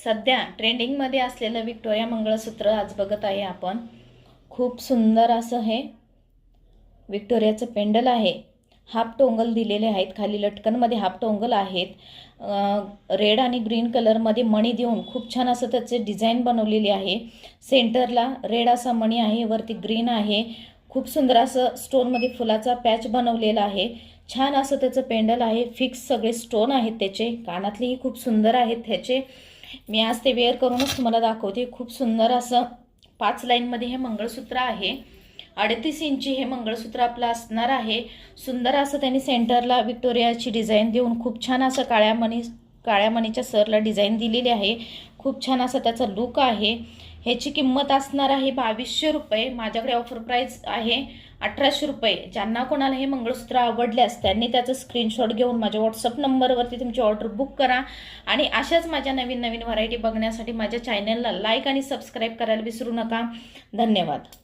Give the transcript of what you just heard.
सध्या ट्रेंडिंगमध्ये असलेलं व्हिक्टोरिया मंगळसूत्र आज बघत आहे आपण। खूप सुंदर असं हे व्हिक्टोरियाचं पेंडल आहे। हाफ टोंगल दिलेले आहेत, खाली लटकनमध्ये हाफ टोंगल आहेत। रेड आणि ग्रीन कलरमध्ये मणी देऊन खूप छान असं त्याचे डिझाइन बनवलेली आहे। सेंटरला रेड असा मणी आहे, वरती ग्रीन आहे। खूप सुंदर असं स्टोनमध्ये फुलाचा पॅच बनवलेला आहे। छान असं त्याचं पेंडल आहे, फिक्स सगळे स्टोन आहेत त्याचे। कानातलेही खूप सुंदर आहेत त्याचे। मी आज ते वेअर करूनच तुम्हाला दाखवते। खूप सुंदर असं 5 लाईनमध्ये हे मंगळसूत्र आहे। 38 इंची हे मंगळसूत्र आपलं असणार आहे। सुंदर असं त्यांनी सेंटरला व्हिक्टोरियाची डिझाइन देऊन खूप छान असं काळ्या मणीच्या सरला डिझाइन दिलेली आहे। खूप छान असा त्याचा लुक आहे। ह्याची किंमत असणार आहे 2200 रुपये। माझ्याकडे ऑफर प्राइस आहे 1800 रुपये। ज्यांना कोणाला हे मंगळसूत्र आवडल्यास त्यांनी त्याचा स्क्रीनशॉट घेऊन माझ्या व्हॉट्सअप नंबरवरती तुमची ऑर्डर बुक करा। आणि अशाच माझ्या नवीन व्हरायटी बघण्यासाठी माझ्या चॅनलला लाईक आणि सबस्क्राईब करायला विसरू नका। धन्यवाद।